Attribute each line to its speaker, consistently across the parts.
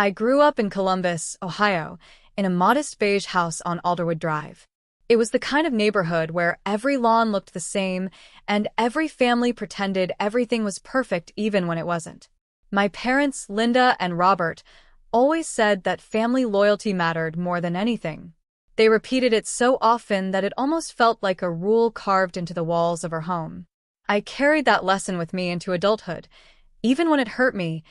Speaker 1: I grew up in Columbus, Ohio, in a modest beige house on Alderwood Drive. It was the kind of neighborhood where every lawn looked the same and every family pretended everything was perfect even when it wasn't. My parents, Linda and Robert, always said that family loyalty mattered more than anything. They repeated it so often that it almost felt like a rule carved into the walls of our home. I carried that lesson with me into adulthood, even when it hurt me,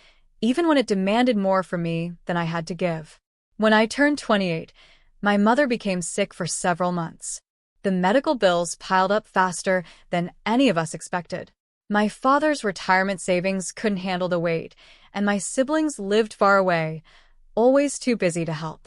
Speaker 1: even when it demanded more from me than I had to give. When I turned 28, my mother became sick for several months. The medical bills piled up faster than any of us expected. My father's retirement savings couldn't handle the weight, and my siblings lived far away, always too busy to help.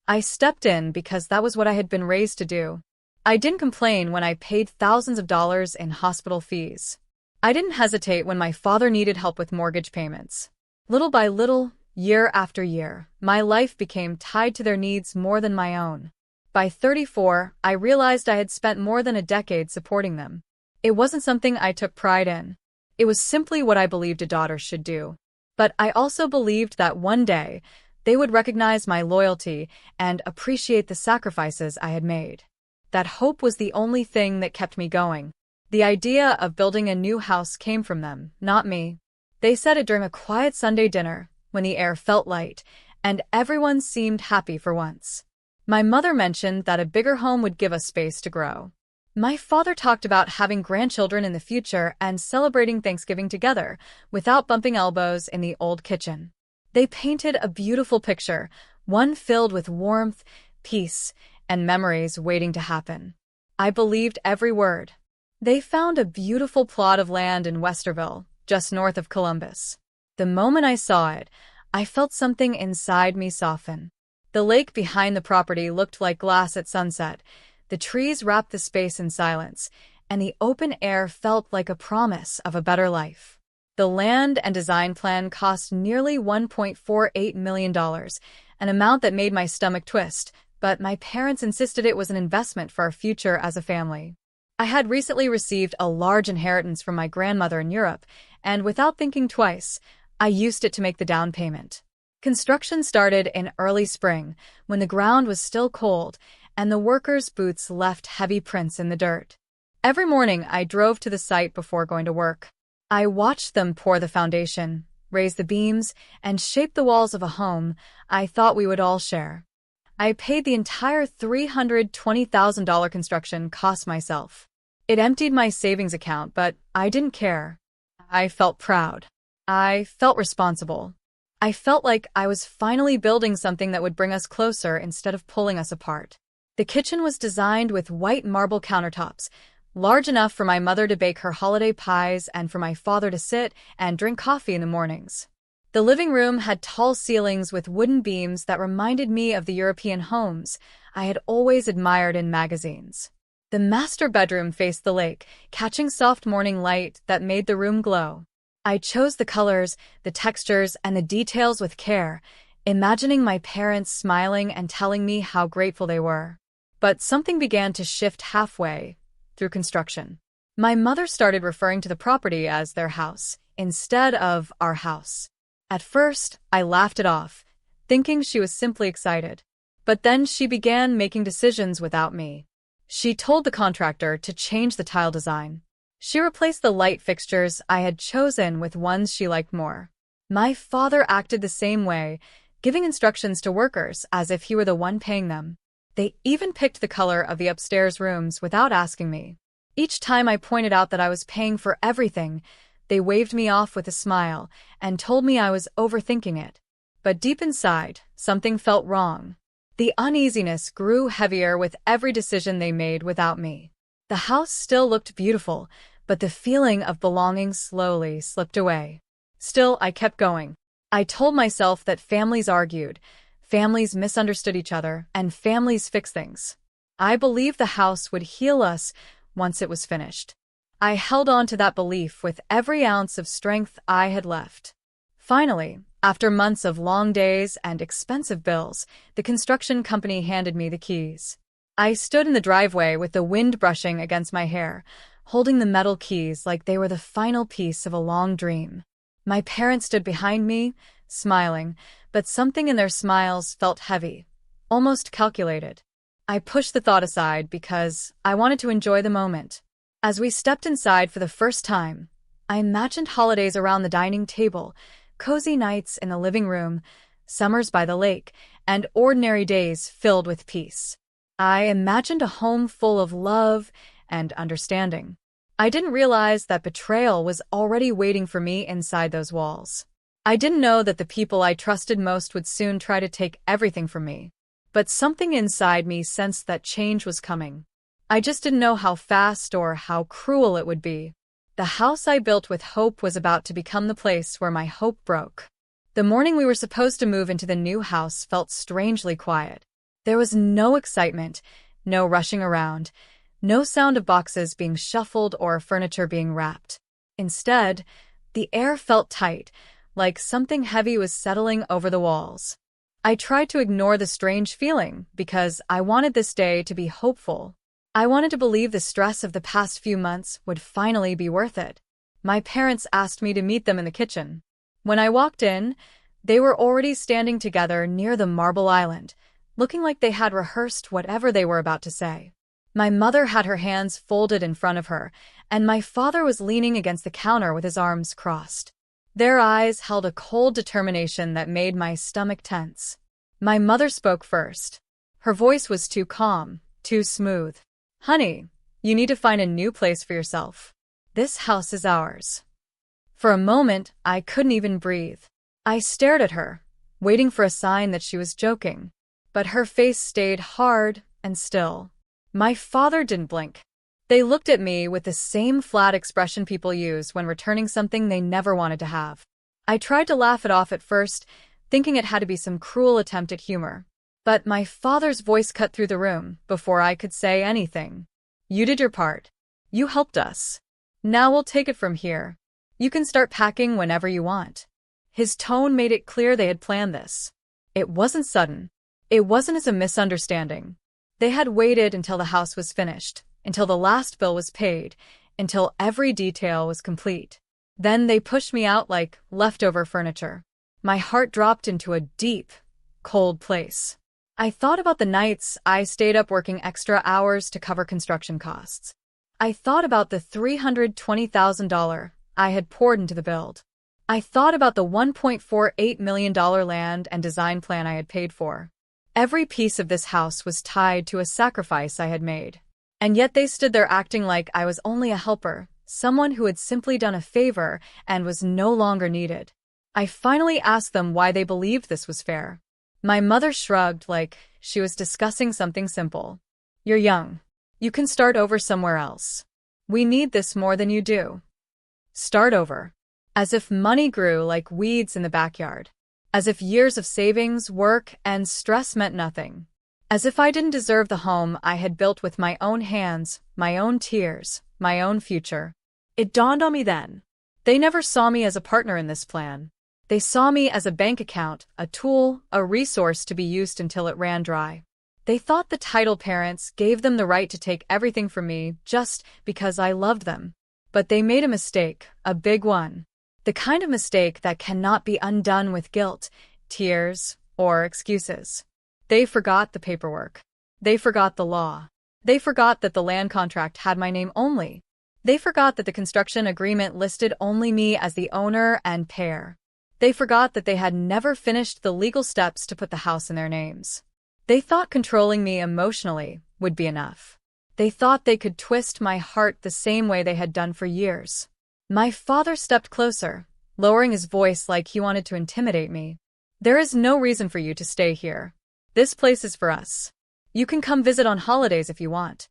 Speaker 1: I stepped in because that was what I had been raised to do. I didn't complain when I paid thousands of dollars in hospital fees. I didn't hesitate when my father needed help with mortgage payments. Little by little, year after year, my life became tied to their needs more than my own. By 34, I realized I had spent more than a decade supporting them. It wasn't something I took pride in. It was simply what I believed a daughter should do. But I also believed that one day, they would recognize my loyalty and appreciate the sacrifices I had made. That hope was the only thing that kept me going. The idea of building a new house came from them, not me. They said it during a quiet Sunday dinner, when the air felt light, and everyone seemed happy for once. My mother mentioned that a bigger home would give us space to grow. My father talked about having grandchildren in the future and celebrating Thanksgiving together, without bumping elbows in the old kitchen. They painted a beautiful picture, one filled with warmth, peace, and memories waiting to happen. I believed every word. They found a beautiful plot of land in Westerville, just north of Columbus. The moment I saw it, I felt something inside me soften. The lake behind the property looked like glass at sunset. The trees wrapped the space in silence, and the open air felt like a promise of a better life. The land and design plan cost nearly $1.48 million, an amount that made my stomach twist, but my parents insisted it was an investment for our future as a family. I had recently received a large inheritance from my grandmother in Europe, and without thinking twice, I used it to make the down payment. Construction started in early spring, when the ground was still cold, and the workers' boots left heavy prints in the dirt. Every morning, I drove to the site before going to work. I watched them pour the foundation, raise the beams, and shape the walls of a home I thought we would all share. I paid the entire $320,000 construction cost myself. It emptied my savings account, but I didn't care. I felt proud. I felt responsible. I felt like I was finally building something that would bring us closer instead of pulling us apart. The kitchen was designed with white marble countertops, large enough for my mother to bake her holiday pies and for my father to sit and drink coffee in the mornings. The living room had tall ceilings with wooden beams that reminded me of the European homes I had always admired in magazines. The master bedroom faced the lake, catching soft morning light that made the room glow. I chose the colors, the textures, and the details with care, imagining my parents smiling and telling me how grateful they were. But something began to shift halfway through construction. My mother started referring to the property as their house, instead of our house. At first, I laughed it off, thinking she was simply excited. But then she began making decisions without me. She told the contractor to change the tile design. She replaced the light fixtures I had chosen with ones she liked more. My father acted the same way, giving instructions to workers as if he were the one paying them. They even picked the color of the upstairs rooms without asking me. Each time I pointed out that I was paying for everything, they waved me off with a smile and told me I was overthinking it. But deep inside, something felt wrong. The uneasiness grew heavier with every decision they made without me. The house still looked beautiful, but the feeling of belonging slowly slipped away. Still, I kept going. I told myself that families argued, families misunderstood each other, and families fix things. I believed the house would heal us once it was finished. I held on to that belief with every ounce of strength I had left. Finally, after months of long days and expensive bills, the construction company handed me the keys. I stood in the driveway with the wind brushing against my hair, holding the metal keys like they were the final piece of a long dream. My parents stood behind me, smiling, but something in their smiles felt heavy, almost calculated. I pushed the thought aside because I wanted to enjoy the moment. As we stepped inside for the first time, I imagined holidays around the dining table, cozy nights in the living room, summers by the lake, and ordinary days filled with peace. I imagined a home full of love and understanding. I didn't realize that betrayal was already waiting for me inside those walls. I didn't know that the people I trusted most would soon try to take everything from me. But something inside me sensed that change was coming. I just didn't know how fast or how cruel it would be. The house I built with hope was about to become the place where my hope broke. The morning we were supposed to move into the new house felt strangely quiet. There was no excitement, no rushing around, no sound of boxes being shuffled or furniture being wrapped. Instead, the air felt tight, like something heavy was settling over the walls. I tried to ignore the strange feeling because I wanted this day to be hopeful. I wanted to believe the stress of the past few months would finally be worth it. My parents asked me to meet them in the kitchen. When I walked in, they were already standing together near the marble island, looking like they had rehearsed whatever they were about to say. My mother had her hands folded in front of her, and my father was leaning against the counter with his arms crossed. Their eyes held a cold determination that made my stomach tense. My mother spoke first. Her voice was too calm, too smooth. "Honey, you need to find a new place for yourself. This house is ours." For a moment, I couldn't even breathe. I stared at her, waiting for a sign that she was joking. But her face stayed hard and still. My father didn't blink. They looked at me with the same flat expression people use when returning something they never wanted to have. I tried to laugh it off at first, thinking it had to be some cruel attempt at humor. But my father's voice cut through the room before I could say anything. "You did your part. You helped us. Now we'll take it from here. You can start packing whenever you want." His tone made it clear they had planned this. It wasn't sudden. It wasn't as a misunderstanding. They had waited until the house was finished, until the last bill was paid, until every detail was complete. Then they pushed me out like leftover furniture. My heart dropped into a deep, cold place. I thought about the nights I stayed up working extra hours to cover construction costs. I thought about the $320,000 I had poured into the build. I thought about the $1.48 million land and design plan I had paid for. Every piece of this house was tied to a sacrifice I had made. And yet they stood there acting like I was only a helper, someone who had simply done a favor and was no longer needed. I finally asked them why they believed this was fair. My mother shrugged like she was discussing something simple. "You're young. You can start over somewhere else. We need this more than you do. Start over." As if money grew like weeds in the backyard. As if years of savings, work, and stress meant nothing. As if I didn't deserve the home I had built with my own hands, my own tears, my own future. It dawned on me then. They never saw me as a partner in this plan. They saw me as a bank account, a tool, a resource to be used until it ran dry. They thought the title parents gave them the right to take everything from me just because I loved them. But they made a mistake, a big one. The kind of mistake that cannot be undone with guilt, tears, or excuses. They forgot the paperwork. They forgot the law. They forgot that the land contract had my name only. They forgot that the construction agreement listed only me as the owner and payer. They forgot that they had never finished the legal steps to put the house in their names. They thought controlling me emotionally would be enough. They thought they could twist my heart the same way they had done for years. My father stepped closer, lowering his voice like he wanted to intimidate me. "There is no reason for you to stay here. This place is for us. You can come visit on holidays if you want."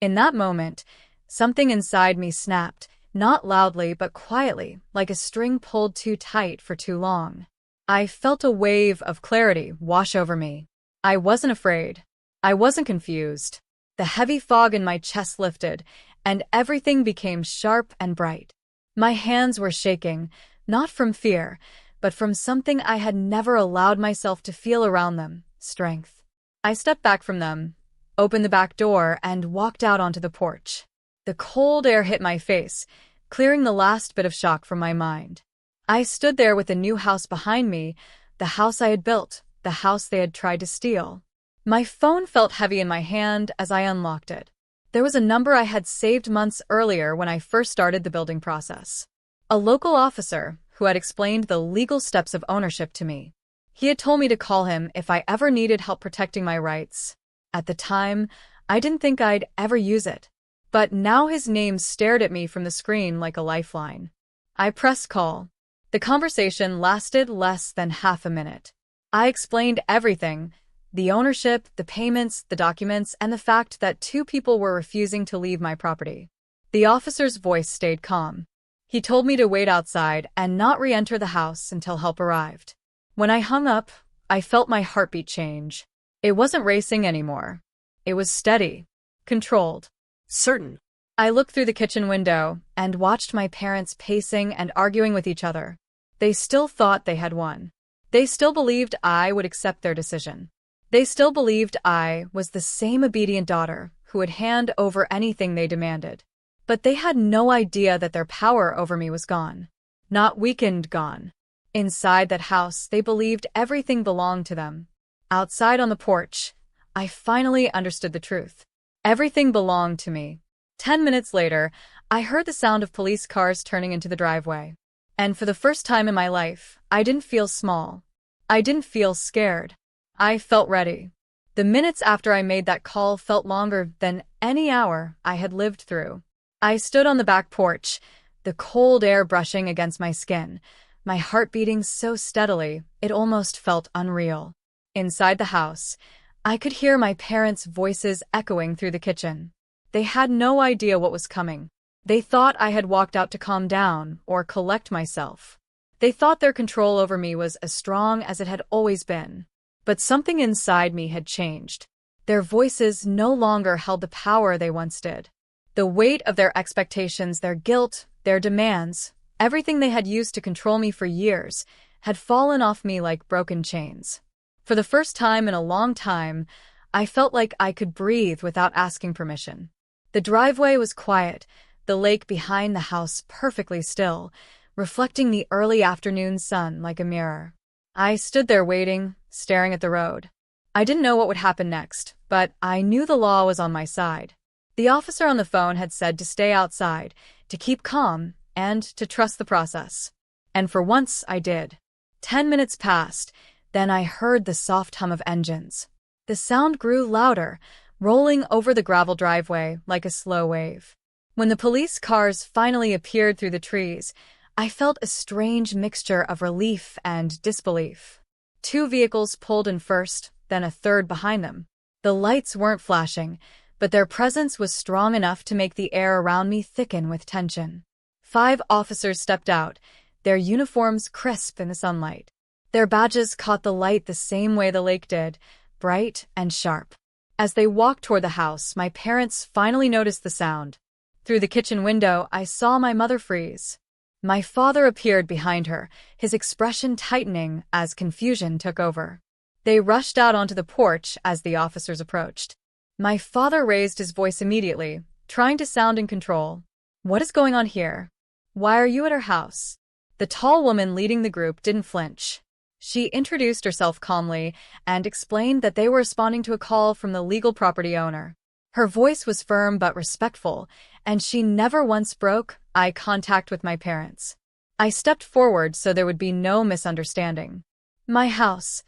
Speaker 1: In that moment, something inside me snapped, not loudly but quietly, like a string pulled too tight for too long. I felt a wave of clarity wash over me. I wasn't afraid. I wasn't confused. The heavy fog in my chest lifted, and everything became sharp and bright. My hands were shaking, not from fear, but from something I had never allowed myself to feel around them, strength. I stepped back from them, opened the back door, and walked out onto the porch. The cold air hit my face, clearing the last bit of shock from my mind. I stood there with the new house behind me, the house I had built, the house they had tried to steal. My phone felt heavy in my hand as I unlocked it. There was a number I had saved months earlier when I first started the building process. A local officer who had explained the legal steps of ownership to me. He had told me to call him if I ever needed help protecting my rights. At the time, I didn't think I'd ever use it. But now his name stared at me from the screen like a lifeline. I pressed call. The conversation lasted less than half a minute. I explained everything: the ownership, the payments, the documents, and the fact that two people were refusing to leave my property. The officer's voice stayed calm. He told me to wait outside and not re-enter the house until help arrived. When I hung up, I felt my heartbeat change. It wasn't racing anymore. It was steady, controlled, certain. I looked through the kitchen window and watched my parents pacing and arguing with each other. They still thought they had won. They still believed I would accept their decision. They still believed I was the same obedient daughter who would hand over anything they demanded. But they had no idea that their power over me was gone. Not weakened, gone. Inside that house, they believed everything belonged to them. Outside on the porch, I finally understood the truth. Everything belonged to me. 10 minutes later, I heard the sound of police cars turning into the driveway. And for the first time in my life, I didn't feel small. I didn't feel scared. I felt ready. The minutes after I made that call felt longer than any hour I had lived through. I stood on the back porch, the cold air brushing against my skin, my heart beating so steadily it almost felt unreal. Inside the house, I could hear my parents' voices echoing through the kitchen. They had no idea what was coming. They thought I had walked out to calm down or collect myself. They thought their control over me was as strong as it had always been. But something inside me had changed. Their voices no longer held the power they once did. The weight of their expectations, their guilt, their demands, everything they had used to control me for years, had fallen off me like broken chains. For the first time in a long time, I felt like I could breathe without asking permission. The driveway was quiet, the lake behind the house perfectly still, reflecting the early afternoon sun like a mirror. I stood there waiting, staring at the road. I didn't know what would happen next, but I knew the law was on my side. The officer on the phone had said to stay outside, to keep calm, and to trust the process. And for once, I did. 10 minutes passed, then I heard the soft hum of engines. The sound grew louder, rolling over the gravel driveway like a slow wave. When the police cars finally appeared through the trees, I felt a strange mixture of relief and disbelief. 2 vehicles pulled in first, then a third behind them. The lights weren't flashing, but their presence was strong enough to make the air around me thicken with tension. 5 officers stepped out, their uniforms crisp in the sunlight. Their badges caught the light the same way the lake did, bright and sharp. As they walked toward the house, my parents finally noticed the sound. Through the kitchen window, I saw my mother freeze. My father appeared behind her, his expression tightening as confusion took over. They rushed out onto the porch as the officers approached. My father raised his voice immediately, trying to sound in control. "What is going on here? Why are you at our house?" The tall woman leading the group didn't flinch. She introduced herself calmly and explained that they were responding to a call from the legal property owner. Her voice was firm but respectful, and she never once broke eye contact with my parents. I stepped forward so there would be no misunderstanding. "My house,"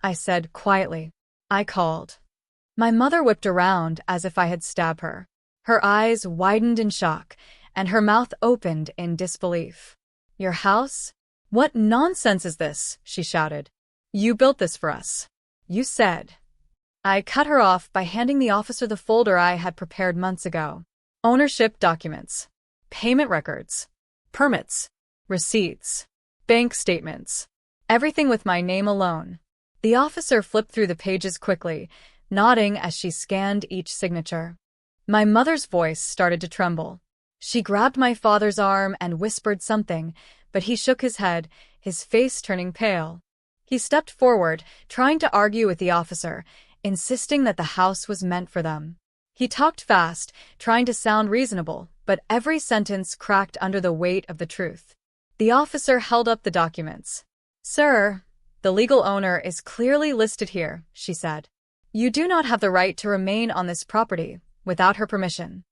Speaker 1: I said quietly. "I called." My mother whipped around as if I had stabbed her. Her eyes widened in shock, and her mouth opened in disbelief. "Your house? What nonsense is this?" she shouted. "You built this for us. You said." I cut her off by handing the officer the folder I had prepared months ago. Ownership documents, payment records, permits, receipts, bank statements, everything with my name alone. The officer flipped through the pages quickly, nodding as she scanned each signature. My mother's voice started to tremble. She grabbed my father's arm and whispered something, but he shook his head, his face turning pale. He stepped forward, trying to argue with the officer, insisting that the house was meant for them. He talked fast, trying to sound reasonable, but every sentence cracked under the weight of the truth. The officer held up the documents. "Sir, "The legal owner is clearly listed here," she said. "You do not have the right to remain on this property without her permission."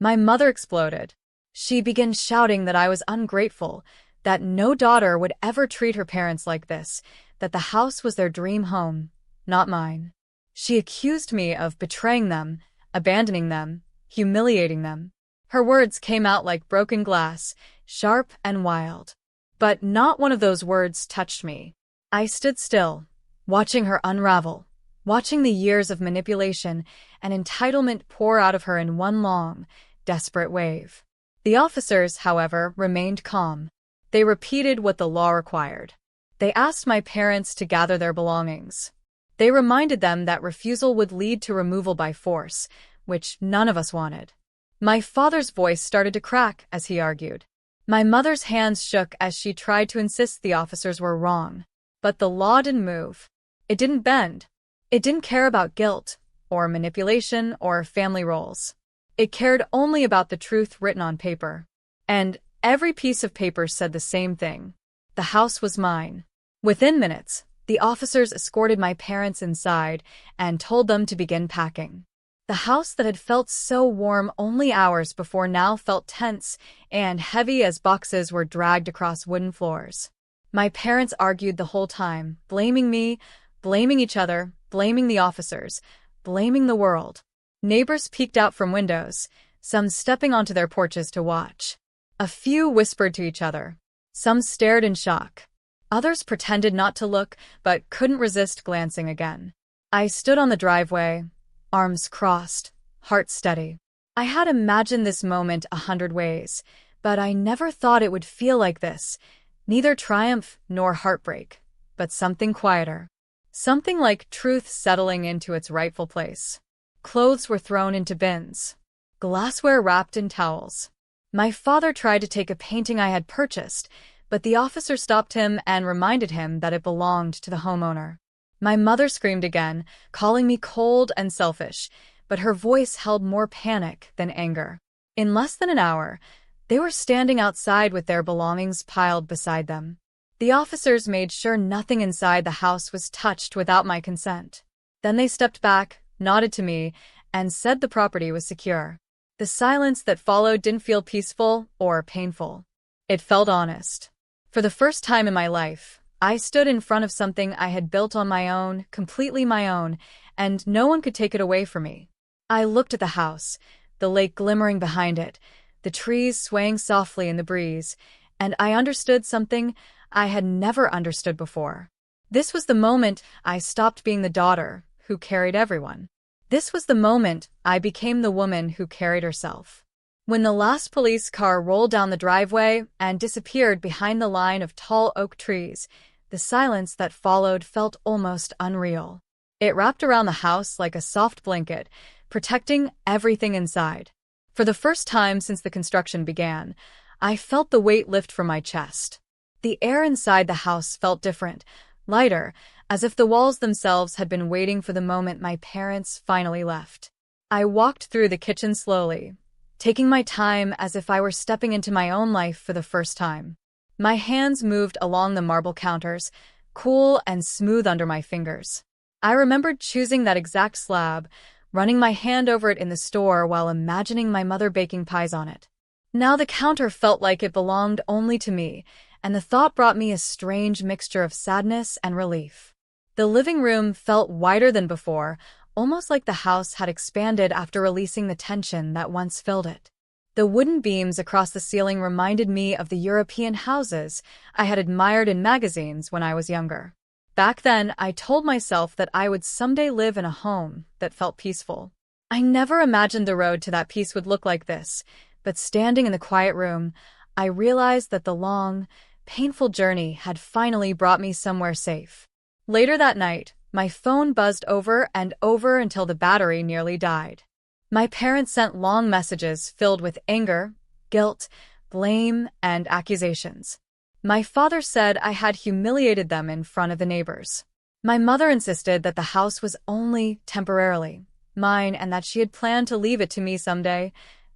Speaker 1: My mother exploded. She began shouting that I was ungrateful, that no daughter would ever treat her parents like this, that the house was their dream home, not mine. She accused me of betraying them, abandoning them, humiliating them. Her words came out like broken glass, sharp and wild. But not one of those words touched me. I stood still, watching her unravel, watching the years of manipulation and entitlement pour out of her in one long, desperate wave. The officers, however, remained calm. They repeated what the law required. They asked my parents to gather their belongings. They reminded them that refusal would lead to removal by force, which none of us wanted. My father's voice started to crack as he argued. My mother's hands shook as she tried to insist the officers were wrong. But the law didn't move. It didn't bend. It didn't care about guilt, or manipulation, or family roles. It cared only about the truth written on paper. And every piece of paper said the same thing. The house was mine. Within minutes, the officers escorted my parents inside and told them to begin packing. The house that had felt so warm only hours before now felt tense and heavy as boxes were dragged across wooden floors. My parents argued the whole time, blaming me, blaming each other, blaming the officers, blaming the world. Neighbors peeked out from windows, some stepping onto their porches to watch. A few whispered to each other. Some stared in shock. Others pretended not to look, but couldn't resist glancing again. I stood on the driveway, arms crossed, heart steady. I had imagined this moment 100 ways, but I never thought it would feel like this. Neither triumph nor heartbreak, but something quieter. Something like truth settling into its rightful place. Clothes were thrown into bins. Glassware wrapped in towels. My father tried to take a painting I had purchased, but the officer stopped him and reminded him that it belonged to the homeowner. My mother screamed again, calling me cold and selfish, but her voice held more panic than anger. In less than an hour, they were standing outside with their belongings piled beside them. The officers made sure nothing inside the house was touched without my consent. Then they stepped back, nodded to me, and said the property was secure. The silence that followed didn't feel peaceful or painful. It felt honest. For the first time in my life, I stood in front of something I had built on my own, completely my own, and no one could take it away from me. I looked at the house, the lake glimmering behind it, the trees swaying softly in the breeze, and I understood something I had never understood before. This was the moment I stopped being the daughter who carried everyone. This was the moment I became the woman who carried herself. When the last police car rolled down the driveway and disappeared behind the line of tall oak trees, the silence that followed felt almost unreal. It wrapped around the house like a soft blanket, protecting everything inside. For the first time since the construction began, I felt the weight lift from my chest. The air inside the house felt different, lighter, as if the walls themselves had been waiting for the moment my parents finally left. I walked through the kitchen slowly, taking my time as if I were stepping into my own life for the first time. My hands moved along the marble counters, cool and smooth under my fingers. I remembered choosing that exact slab, running my hand over it in the store while imagining my mother baking pies on it. Now the counter felt like it belonged only to me, and the thought brought me a strange mixture of sadness and relief. The living room felt wider than before, almost like the house had expanded after releasing the tension that once filled it. The wooden beams across the ceiling reminded me of the European houses I had admired in magazines when I was younger. Back then, I told myself that I would someday live in a home that felt peaceful. I never imagined the road to that peace would look like this, but standing in the quiet room, I realized that the long, painful journey had finally brought me somewhere safe. Later that night, my phone buzzed over and over until the battery nearly died. My parents sent long messages filled with anger, guilt, blame, and accusations. My father said I had humiliated them in front of the neighbors. My mother insisted that the house was only temporarily mine and that she had planned to leave it to me someday.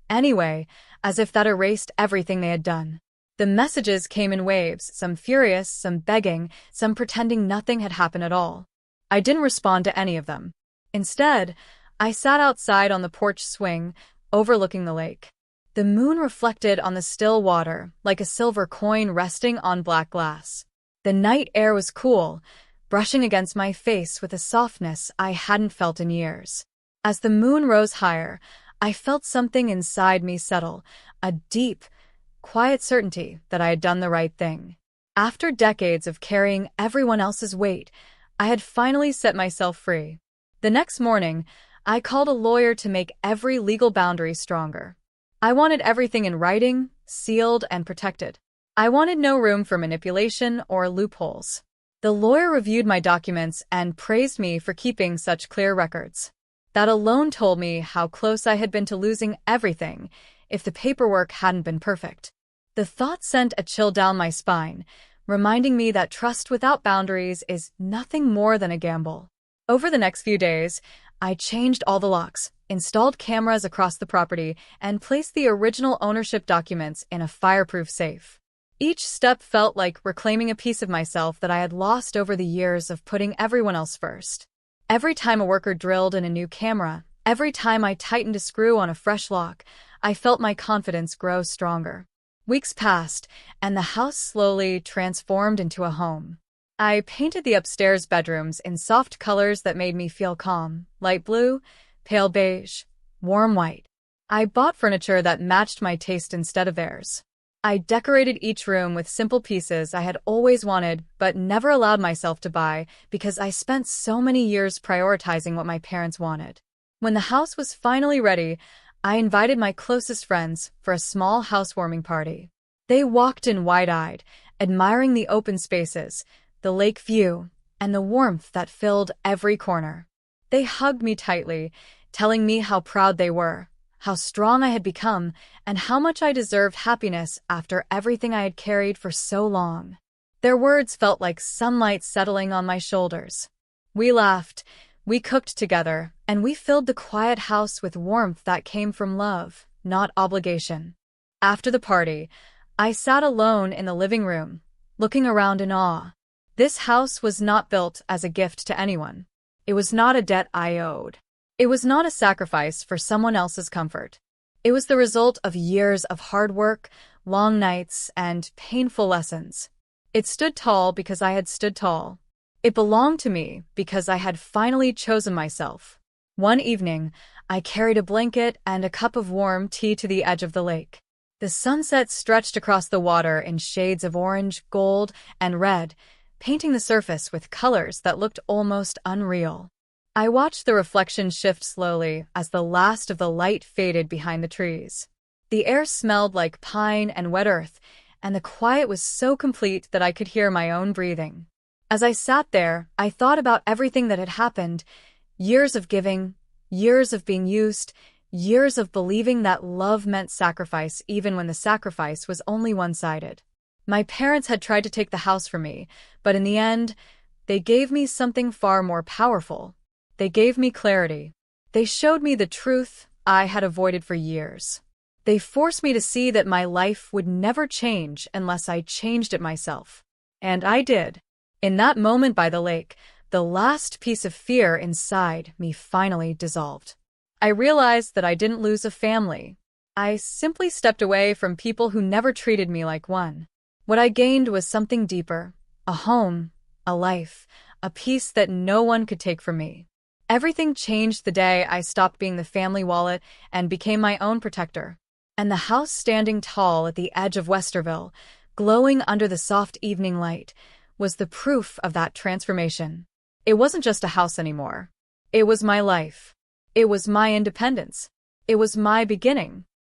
Speaker 1: Anyway, as if that erased everything they had done. The messages came in waves, some furious, some begging, some pretending nothing had happened at all. I didn't respond to any of them. Instead, I sat outside on the porch swing, overlooking the lake. The moon reflected on the still water like a silver coin resting on black glass. The night air was cool, brushing against my face with a softness I hadn't felt in years. As the moon rose higher, I felt something inside me settle, a deep, quiet certainty that I had done the right thing. After decades of carrying everyone else's weight, I had finally set myself free. The next morning, I called a lawyer to make every legal boundary stronger. I wanted everything in writing, sealed, and protected. I wanted no room for manipulation or loopholes. The lawyer reviewed my documents and praised me for keeping such clear records. That alone told me how close I had been to losing everything if the paperwork hadn't been perfect. The thought sent a chill down my spine, reminding me that trust without boundaries is nothing more than a gamble. Over the next few days, I changed all the locks, installed cameras across the property, and placed the original ownership documents in a fireproof safe. Each step felt like reclaiming a piece of myself that I had lost over the years of putting everyone else first. Every time a worker drilled in a new camera, every time I tightened a screw on a fresh lock, I felt my confidence grow stronger. Weeks passed, and the house slowly transformed into a home. I painted the upstairs bedrooms in soft colors that made me feel calm, light blue, pale beige, warm white. I bought furniture that matched my taste instead of theirs. I decorated each room with simple pieces I had always wanted but never allowed myself to buy because I spent so many years prioritizing what my parents wanted. When the house was finally ready, I invited my closest friends for a small housewarming party. They walked in wide-eyed, admiring the open spaces, the lake view, and the warmth that filled every corner. They hugged me tightly, telling me how proud they were, how strong I had become, and how much I deserved happiness after everything I had carried for so long. Their words felt like sunlight settling on my shoulders. We laughed, we cooked together, and we filled the quiet house with warmth that came from love, not obligation. After the party, I sat alone in the living room, looking around in awe. This house was not built as a gift to anyone. It was not a debt I owed. It was not a sacrifice for someone else's comfort. It was the result of years of hard work, long nights, and painful lessons. It stood tall because I had stood tall. It belonged to me because I had finally chosen myself. One evening, I carried a blanket and a cup of warm tea to the edge of the lake. The sunset stretched across the water in shades of orange, gold, and red, painting the surface with colors that looked almost unreal. I watched the reflection shift slowly as the last of the light faded behind the trees. The air smelled like pine and wet earth, and the quiet was so complete that I could hear my own breathing. As I sat there, I thought about everything that had happened, years of giving, years of being used, years of believing that love meant sacrifice even when the sacrifice was only one-sided. My parents had tried to take the house from me, but in the end, they gave me something far more powerful. They gave me clarity. They showed me the truth I had avoided for years. They forced me to see that my life would never change unless I changed it myself. And I did. In that moment by the lake, the last piece of fear inside me finally dissolved. I realized that I didn't lose a family. I simply stepped away from people who never treated me like one. What I gained was something deeper, a home, a life, a peace that no one could take from me. Everything changed the day I stopped being the family wallet and became my own protector. And the house standing tall at the edge of Westerville, glowing under the soft evening light, was the proof of that transformation. It wasn't just a house anymore. It was my life. It was my independence. It was my beginning.